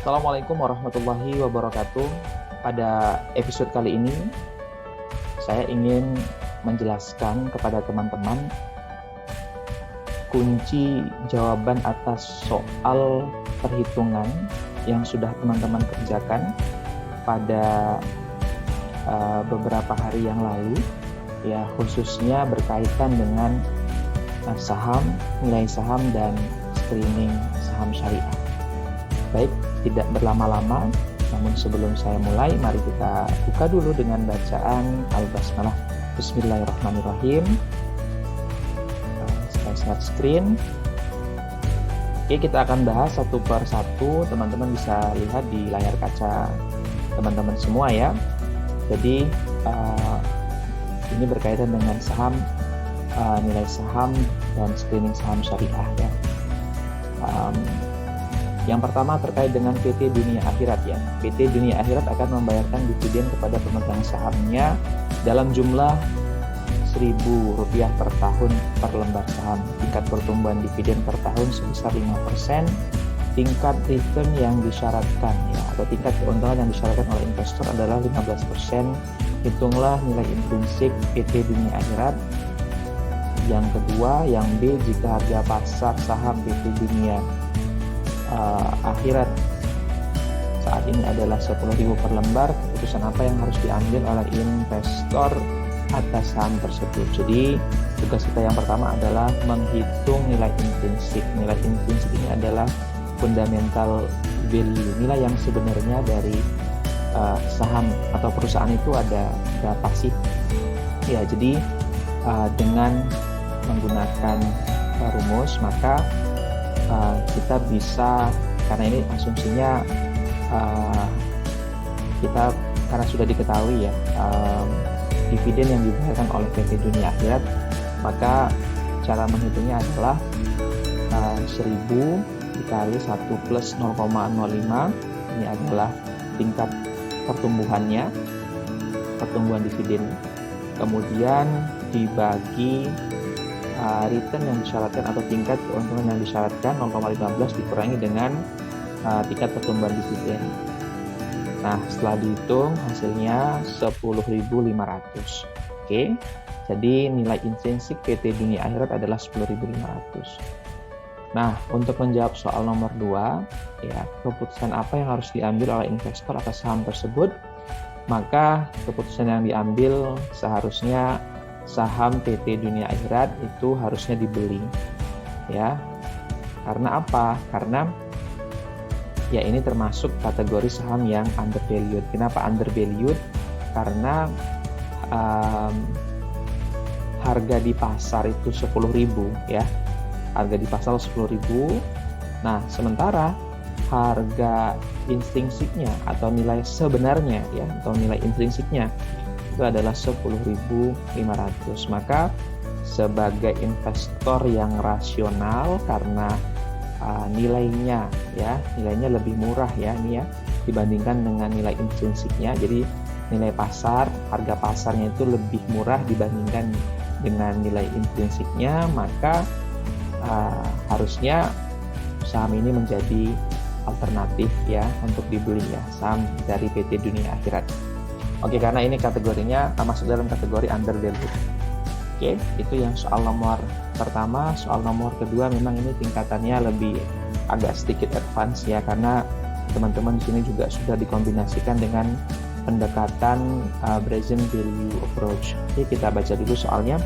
Assalamualaikum warahmatullahi wabarakatuh. Pada episode kali ini, saya ingin menjelaskan kepada teman-teman kunci jawaban atas soal perhitungan yang sudah teman-teman kerjakan pada beberapa hari yang lalu, ya, khususnya berkaitan dengan saham, nilai saham, dan screening saham syariah. Baik, tidak berlama-lama, namun sebelum saya mulai, mari kita buka dulu dengan bacaan Al-Basmalah. Bismillahirrahmanirrahim. Saya share screen. Oke, kita akan bahas satu per satu. Teman-teman bisa lihat di layar kaca teman-teman semua ya. Jadi ini berkaitan dengan saham, nilai saham, dan screening saham syariah ya. Yang pertama terkait dengan PT Dunia Akhirat ya. PT Dunia Akhirat akan membayarkan dividen kepada pemegang sahamnya dalam jumlah Rp1.000 per tahun per lembar saham. Tingkat pertumbuhan dividen per tahun sebesar 5%. Tingkat return yang disyaratkan ya, atau tingkat keuntungan yang disyaratkan oleh investor adalah 15%. Hitunglah nilai intrinsik PT Dunia Akhirat. Yang kedua, yang B, jika harga pasar saham PT Dunia Akhirat saat ini adalah 10.000 per lembar, keputusan apa yang harus diambil oleh investor atas saham tersebut. Jadi tugas kita yang pertama adalah menghitung nilai intrinsik. Nilai intrinsik ini adalah fundamental value, nilai yang sebenarnya dari saham atau perusahaan itu ada berapa sih ya. Jadi dengan menggunakan rumus, maka kita bisa, karena ini asumsinya kita karena sudah diketahui ya dividen yang dibayarkan oleh PT Dunia Akhirat, maka cara menghitungnya adalah 1000 dikali 1 plus 0,05. Ini adalah tingkat pertumbuhannya, pertumbuhan dividen, kemudian dibagi return yang disyaratkan atau tingkat keuntungan yang disyaratkan 0,15 dikurangi dengan tingkat pertumbuhan dividen. Nah, setelah dihitung hasilnya 10.500. Oke. Jadi nilai intrinsik PT Dunia Akhirat adalah 10.500. Nah, untuk menjawab soal nomor 2, ya, keputusan apa yang harus diambil oleh investor atas saham tersebut? Maka keputusan yang diambil seharusnya saham PT Dunia Akhirat itu harusnya dibeli ya. Karena apa? Karena ya ini termasuk kategori saham yang undervalued. Kenapa undervalued? Karena harga di pasar itu 10.000 ya. Harga di pasar 10.000. Nah, sementara harga intrinsiknya atau nilai sebenarnya ya, atau nilai intrinsiknya itu adalah 10.500. Maka sebagai investor yang rasional, karena nilainya lebih murah ya ini ya dibandingkan dengan nilai intrinsiknya. Jadi nilai pasar, harga pasarnya itu lebih murah dibandingkan dengan nilai intrinsiknya, maka harusnya saham ini menjadi alternatif ya untuk dibeli ya, saham dari PT Dunia Akhirat. Oke, karena ini kategorinya masuk dalam kategori undervalued. Oke, itu yang soal nomor pertama. Soal nomor kedua memang ini tingkatannya lebih agak sedikit advance ya, karena teman-teman di sini juga sudah dikombinasikan dengan pendekatan present value approach. Oke, kita baca dulu soalnya.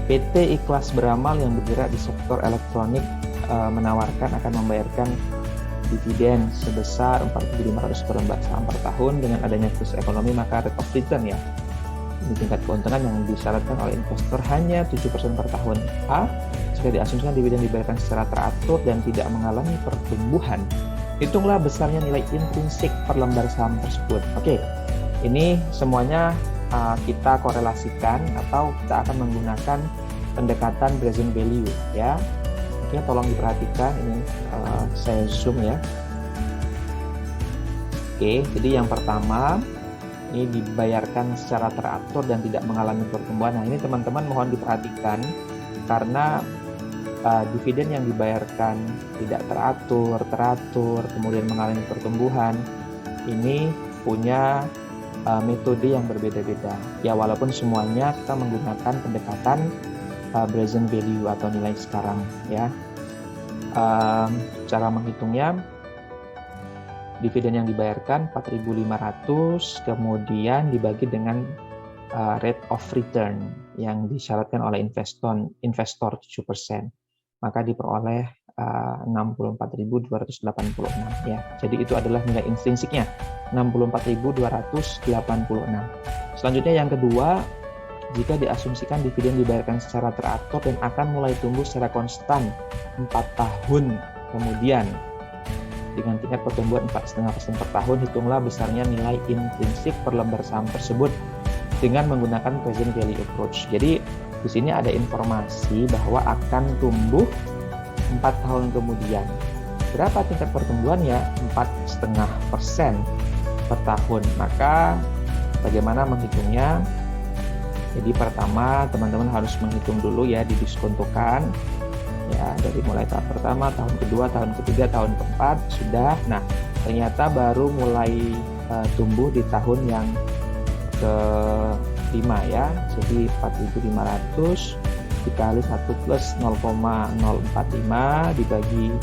PT Ikhlas Beramal yang bergerak di sektor elektronik menawarkan akan membayarkan dividen sebesar 4.500 per lembar saham per tahun. Dengan adanya krisis ekonomi, maka rate of return ya, ini tingkat keuntungan yang disyaratkan oleh investor hanya 7% per tahun. A, jika diasumsikan dividen dibayarkan secara teratur dan tidak mengalami pertumbuhan, hitunglah besarnya nilai intrinsik per lembar saham tersebut. Oke, ini semuanya kita korelasikan atau kita akan menggunakan pendekatan present value ya. Oke, tolong diperhatikan ini, saya zoom ya. Oke, jadi yang pertama ini dibayarkan secara teratur dan tidak mengalami pertumbuhan. Nah, ini teman-teman mohon diperhatikan karena dividen yang dibayarkan tidak teratur, kemudian mengalami pertumbuhan, ini punya metode yang berbeda-beda. Ya, walaupun semuanya kita menggunakan pendekatan present value atau nilai sekarang, ya. Cara menghitungnya, dividen yang dibayarkan 4.500, kemudian dibagi dengan rate of return yang disyaratkan oleh investor 7%, maka diperoleh 64.286 ya. Jadi itu adalah nilai intrinsiknya 64.286. Selanjutnya yang kedua, jika diasumsikan dividen dibayarkan secara teratur dan akan mulai tumbuh secara konstan 4 tahun kemudian dengan tingkat pertumbuhan 4,5% per tahun, hitunglah besarnya nilai intrinsik per lembar saham tersebut dengan menggunakan present value approach. Jadi di sini ada informasi bahwa akan tumbuh 4 tahun kemudian. Berapa tingkat pertumbuhannya? 4,5% per tahun. Maka bagaimana menghitungnya? Jadi pertama teman-teman harus menghitung dulu ya, didiskontokan ya, dari mulai tahap pertama, tahun kedua, tahun ketiga, tahun keempat sudah. Nah, ternyata baru mulai tumbuh di tahun yang ke-5 ya. Jadi 4.500 dikali 1 plus 0,045 dibagi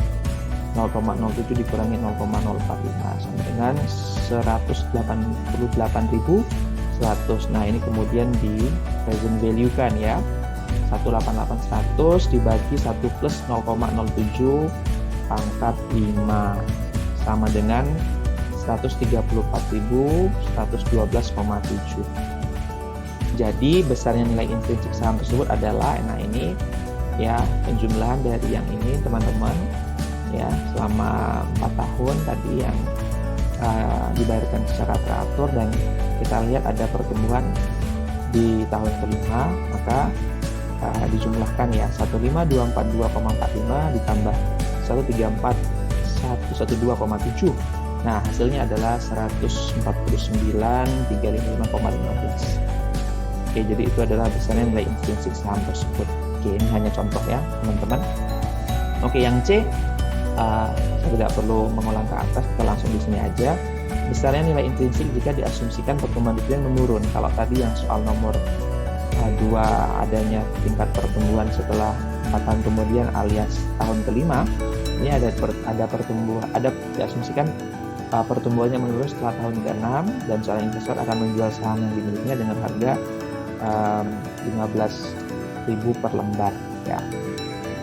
0,07 dikurangi 0,045 sama dengan 188.100. Nah, ini kemudian di present value kan ya. 188.100 dibagi 1 plus 0,07 pangkat 5 sama dengan 134.112,7. Jadi besarnya nilai intrinsik saham tersebut adalah, nah ini ya penjumlahan dari yang ini teman-teman ya, selama 4 tahun tadi yang dibayarkan secara teratur, dan kita lihat ada pertumbuhan di tahun kelima, maka dijumlahkan ya 15242,45 ditambah 134.112,7. Nah, hasilnya adalah 149.355,15. Oke, jadi itu adalah besarnya nilai intrinsik saham tersebut. Oke, ini hanya contoh ya, teman-teman. Oke, yang C, saya tidak perlu mengulang ke atas, kita langsung di sini aja. Besarnya nilai intrinsik jika diasumsikan pertumbuhan dividen menurun. Kalau tadi yang soal nomor 2 adanya tingkat pertumbuhan setelah 4 tahun kemudian alias tahun kelima, ini ada pertumbuhan, ada diasumsikan pertumbuhannya menurun setelah tahun ke-6 dan seorang investor akan menjual saham yang dimilikinya dengan harga 15.000 per lembar ya.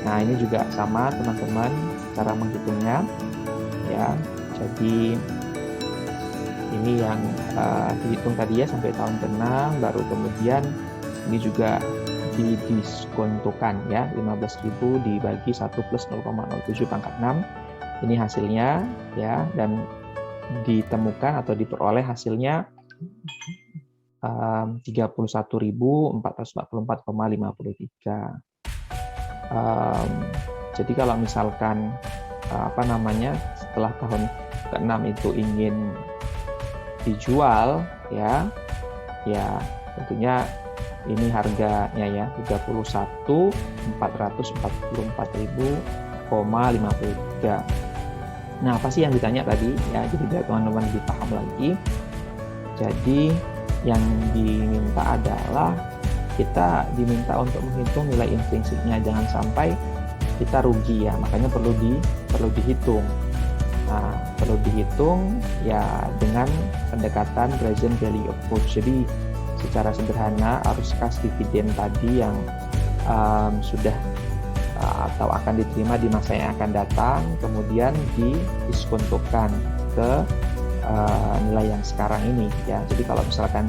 Nah, ini juga sama teman-teman cara menghitungnya ya. Jadi ini yang dihitung tadi ya sampai tahun ke-6, baru kemudian ini juga didiskontokan ya, 15.000 dibagi 1 plus 0,07 pangkat 6. Ini hasilnya ya, dan ditemukan atau diperoleh hasilnya 31.444,53. Jadi kalau misalkan setelah tahun ke-6 itu ingin dijual ya tentunya ini harganya ya 31.444.53. Nah, apa sih yang ditanya tadi ya, jadi biar teman-teman lebih paham lagi. Jadi yang diminta adalah kita diminta untuk menghitung nilai intrinsiknya, jangan sampai kita rugi ya, makanya perlu dihitung. Nah, perlu dihitung ya dengan pendekatan present value approach. Jadi secara sederhana arus kas dividen tadi yang sudah atau akan diterima di masa yang akan datang, kemudian didiskontokan ke nilai yang sekarang ini ya. Jadi kalau misalkan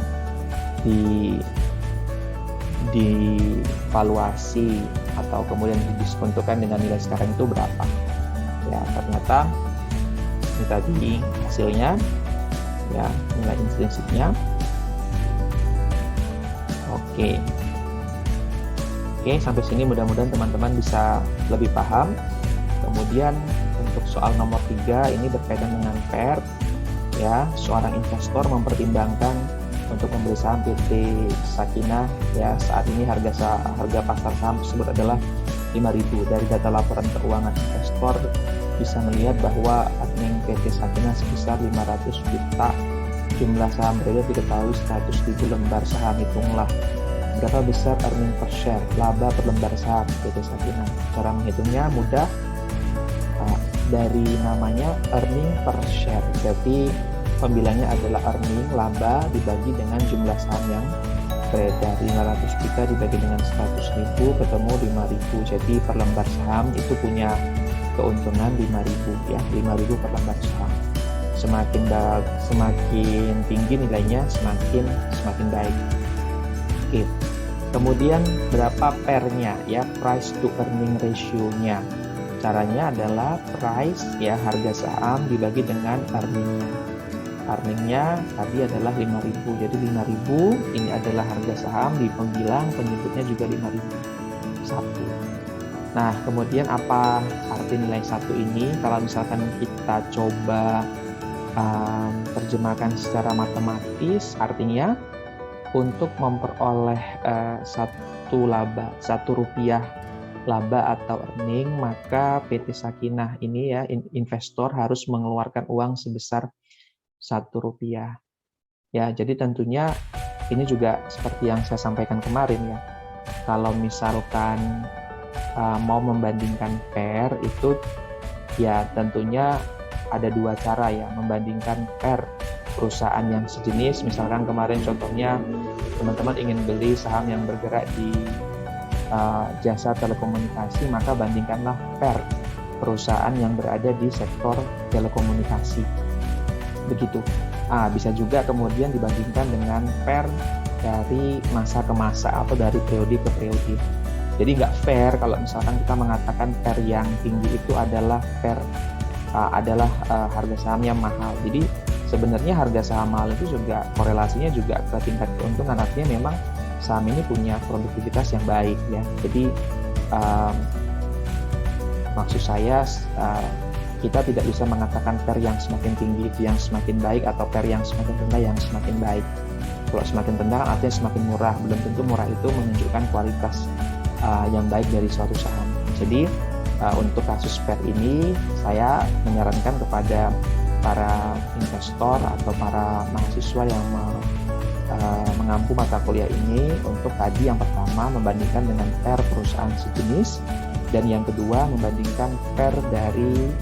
divaluasi atau kemudian didiskontokan dengan nilai sekarang itu berapa ya, ternyata ini tadi hasilnya ya, nilai intrinsiknya. Oke, sampai sini mudah-mudahan teman-teman bisa lebih paham. Kemudian untuk soal nomor 3 ini berkaitan dengan PER ya, seorang investor mempertimbangkan untuk membeli saham PT Sakinah ya. Saat ini harga pasar saham tersebut adalah 5.000. Dari data laporan keuangan investor bisa melihat bahwa earning PT Sakinah sebesar 500 juta. Jumlah saham beredar diketahui 100.000 lembar saham. Hitunglah berapa besar earning per share, laba per lembar saham PT Sakinah. Cara menghitungnya mudah, dari namanya earning per share. Jadi pembilangnya adalah earning, laba dibagi dengan jumlah saham yang beredar. 500 juta dibagi dengan 100.000 ketemu 5.000. Jadi per lembar saham itu punya keuntungan 5.000 ya, 5.000 per lembar saham. Semakin tinggi nilainya semakin baik. Oke. Kemudian berapa pernya ya, price to earning ratio-nya. Caranya adalah price ya, harga saham dibagi dengan earning-nya. Earning-nya tadi adalah 5.000. Jadi 5.000 ini adalah harga saham, di pembilang penyebutnya juga 5.000. 1. Nah, kemudian apa arti nilai 1 ini? Kalau misalkan kita coba terjemahkan secara matematis, artinya untuk memperoleh satu rupiah laba atau earning, maka PT Sakinah ini ya, investor harus mengeluarkan uang sebesar 1 rupiah. Ya, jadi tentunya ini juga seperti yang saya sampaikan kemarin ya. Kalau misalkan mau membandingkan pair itu ya tentunya ada 2 cara ya, membandingkan pair perusahaan yang sejenis. Misalkan kemarin contohnya teman-teman ingin beli saham yang bergerak di jasa telekomunikasi, maka bandingkanlah pair perusahaan yang berada di sektor telekomunikasi. Begitu. Bisa juga kemudian dibandingkan dengan pair dari masa ke masa atau dari periode ke periode. Jadi nggak fair kalau misalkan kita mengatakan pair yang tinggi itu adalah harga saham yang mahal. Jadi sebenarnya harga saham mahal itu juga korelasinya juga ke tingkat keuntungan. Artinya memang saham ini punya produktivitas yang baik ya. Jadi maksud saya kita tidak bisa mengatakan pair yang semakin tinggi itu yang semakin baik atau pair yang semakin rendah yang semakin baik. Kalau semakin rendah artinya semakin murah. Belum tentu murah itu menunjukkan kualitas yang baik dari suatu saham. Jadi untuk kasus pair ini saya menyarankan kepada para investor atau para mahasiswa yang mengampu mata kuliah ini untuk tadi yang pertama membandingkan dengan pair perusahaan sejenis, dan yang kedua membandingkan pair dari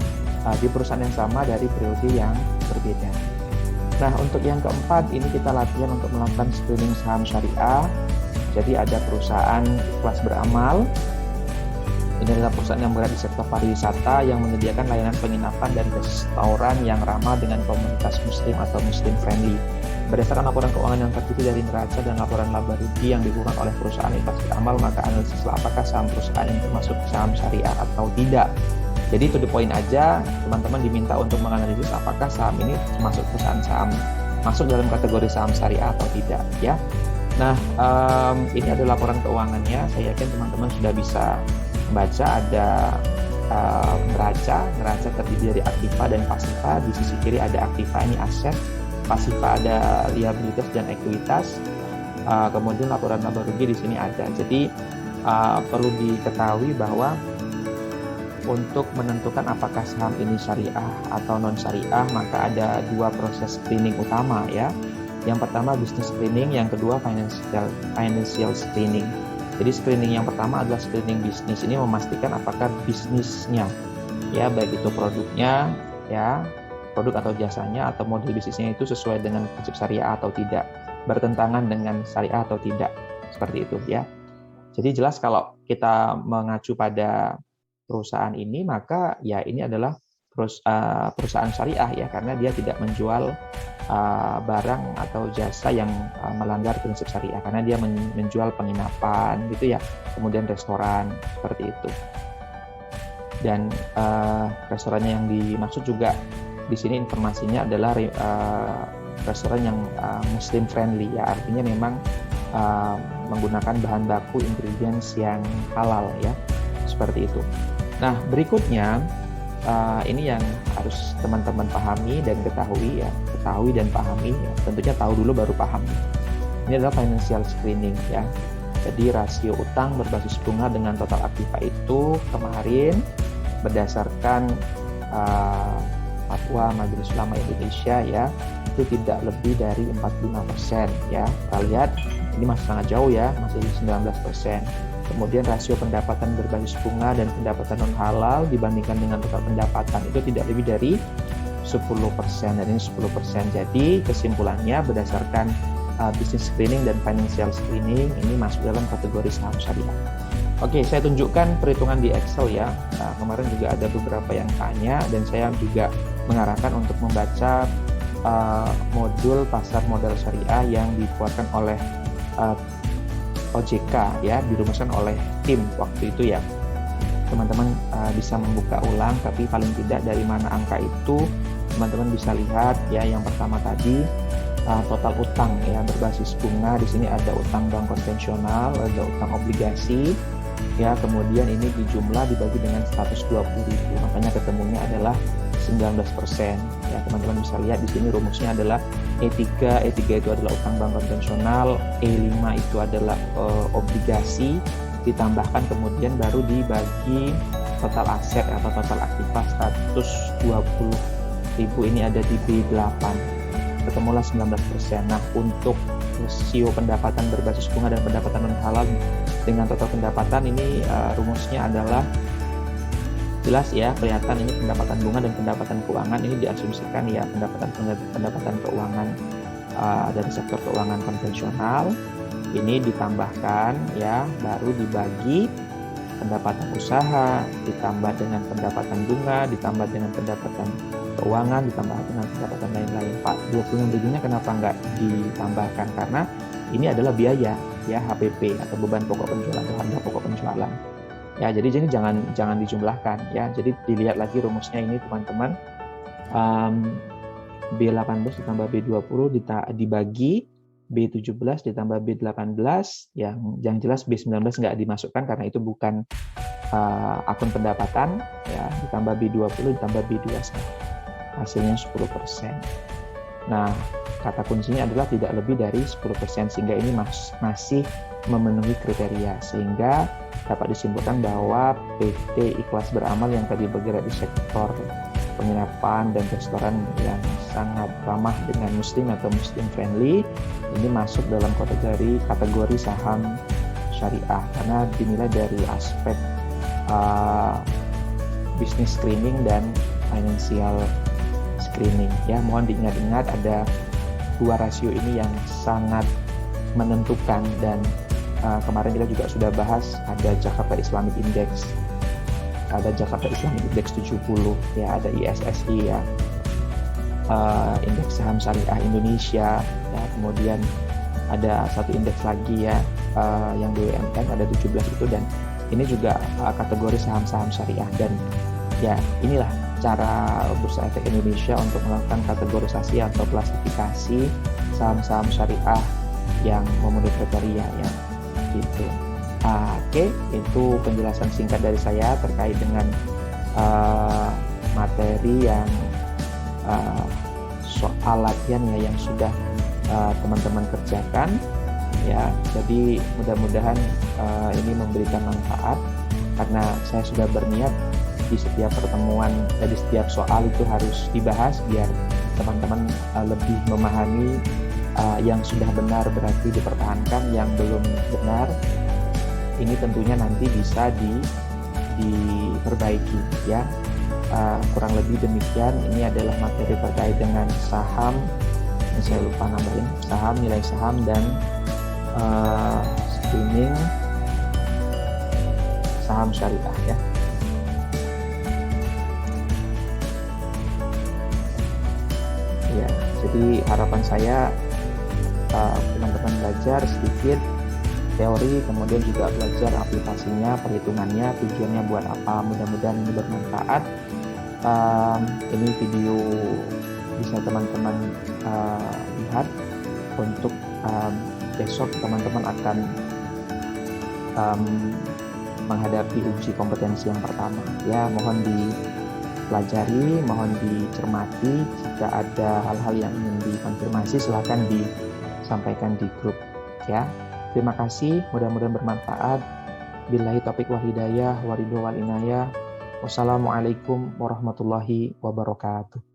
di perusahaan yang sama dari periode yang berbeda. Nah, untuk yang keempat ini kita latihan untuk melakukan screening saham syariah. Jadi ada perusahaan kelas beramal. Ini adalah perusahaan yang berada di sektor pariwisata yang menyediakan layanan penginapan dan restoran yang ramah dengan komunitas muslim atau muslim friendly. Berdasarkan laporan keuangan yang tertulis dari neraca dan laporan laba rugi yang dibukukan oleh perusahaan kelas beramal, maka analisislah apakah saham perusahaan ini termasuk saham syariah atau tidak. Jadi to the point aja, teman-teman diminta untuk menganalisis apakah saham ini termasuk perusahaan saham masuk dalam kategori saham syariah atau tidak ya. Nah, ini adalah laporan keuangannya. Saya yakin teman-teman sudah bisa membaca. Ada neraca terdiri dari aktiva dan pasifa. Di sisi kiri ada aktiva, ini aset. Pasifa ada liabilitas dan ekuitas. Kemudian laporan laba rugi di sini ada. Jadi perlu diketahui bahwa untuk menentukan apakah saham ini syariah atau non syariah, maka ada 2 proses screening utama ya. Yang pertama business screening, yang kedua financial screening. Jadi screening yang pertama adalah screening bisnis. Ini memastikan apakah bisnisnya ya, baik itu produknya ya, produk atau jasanya atau model bisnisnya itu sesuai dengan prinsip syariah atau tidak, bertentangan dengan syariah atau tidak, seperti itu ya. Jadi jelas kalau kita mengacu pada perusahaan ini, maka ya ini adalah perusahaan syariah ya, karena dia tidak menjual barang atau jasa yang melanggar prinsip syariah, karena dia menjual penginapan gitu ya, kemudian restoran seperti itu. Dan restorannya yang dimaksud juga di sini informasinya adalah restoran yang muslim friendly ya, artinya memang menggunakan bahan baku ingredients yang halal ya, seperti itu. Nah, berikutnya ini yang harus teman-teman pahami dan ketahui ya, ketahui dan pahami ya. Tentunya tahu dulu baru paham. Ini adalah financial screening ya. Jadi rasio utang berbasis bunga dengan total aktiva itu kemarin berdasarkan Fatwa Majelis Ulama Indonesia ya, itu tidak lebih dari 45% ya. Kita lihat ini masih sangat jauh ya, masih 19%. Kemudian rasio pendapatan berbasis bunga dan pendapatan non halal dibandingkan dengan total pendapatan itu tidak lebih dari 10%, dan ini 10%. Jadi kesimpulannya berdasarkan business screening dan financial screening ini masuk dalam kategori saham syariah. Oke, saya tunjukkan perhitungan di Excel ya. Kemarin juga ada beberapa yang tanya dan saya juga mengarahkan untuk membaca modul pasar modal syariah yang dikeluarkan oleh OJK ya, dirumuskan oleh tim waktu itu ya. Teman-teman bisa membuka ulang, tapi paling tidak dari mana angka itu teman-teman bisa lihat ya. Yang pertama tadi total utang ya berbasis bunga, di sini ada utang bank konvensional, ada utang obligasi ya, kemudian ini dijumlah dibagi dengan 120.000, makanya ketemunya adalah 19% ya. Teman-teman bisa lihat di sini rumusnya adalah E3 itu adalah utang bank konvensional, E5 itu adalah obligasi, ditambahkan kemudian baru dibagi total aset atau total aktiva 120.000, ini ada di B8, ketemulah 19%. Nah, untuk rasio pendapatan berbasis bunga dan pendapatan non halal dengan total pendapatan ini rumusnya adalah jelas ya, kelihatan ini pendapatan bunga dan pendapatan keuangan ini diasumsikan ya, pendapatan keuangan dari sektor keuangan konvensional ini ditambahkan ya, baru dibagi pendapatan usaha, ditambah dengan pendapatan bunga, ditambah dengan pendapatan keuangan, ditambah dengan pendapatan lain-lain. Pak, 26.000-nya kenapa nggak ditambahkan? Karena ini adalah biaya ya, HPP atau beban pokok penjualan atau harga pokok penjualan. Ya, jadi jangan dijumlahkan ya. Jadi dilihat lagi rumusnya ini teman-teman. B18 ditambah B20 dibagi B17 ditambah B18, yang jelas B19 nggak dimasukkan karena itu bukan akun pendapatan ya, ditambah B20 ditambah B21, hasilnya 10%. Nah, kata kuncinya adalah tidak lebih dari 10%, sehingga ini masih memenuhi kriteria, sehingga dapat disimpulkan bahwa PT Ikhlas Beramal yang tadi bergerak di sektor penginapan dan restoran yang sangat ramah dengan muslim atau muslim friendly ini masuk dalam kategori saham syariah karena dinilai dari aspek business screening dan financial screening ya. Mohon diingat-ingat ada dua rasio ini yang sangat menentukan, dan kemarin kita juga sudah bahas ada Jakarta Islamic Index, ada Jakarta Islamic Index 70 ya, ada ISSI ya, indeks saham syariah Indonesia ya, kemudian ada satu indeks lagi ya, yang BUMN ada 17 itu, dan ini juga kategori saham-saham syariah. Dan ya inilah cara Bursa Efek Indonesia untuk melakukan kategorisasi atau klasifikasi saham-saham syariah yang memenuhi kriteria ya gitu. Oke, itu penjelasan singkat dari saya terkait dengan materi yang soal latihan ya yang sudah teman-teman kerjakan ya. Jadi mudah-mudahan ini memberikan manfaat, karena saya sudah berniat di setiap pertemuan, di setiap soal itu harus dibahas biar teman-teman lebih memahami. Yang sudah benar berarti dipertahankan, yang belum benar ini tentunya nanti bisa diperbaiki ya. Kurang lebih demikian. Ini adalah materi terkait dengan saham, ini saya lupa nambahin, saham, nilai saham, dan screening saham syariah ya. Ya, jadi harapan saya teman-teman belajar sedikit teori, kemudian juga belajar aplikasinya, perhitungannya, tujuannya buat apa. Mudah-mudahan ini bermanfaat. Ini video bisa teman-teman lihat untuk besok teman-teman akan menghadapi uji kompetensi yang pertama ya. Mohon dipelajari, mohon dicermati. Jika ada hal-hal yang ingin dikonfirmasi silahkan disampaikan di grup ya. Terima kasih, mudah-mudahan bermanfaat. Billahi taufiq wal hidayah, waridho wal inayah. Wassalamualaikum warahmatullahi wabarakatuh.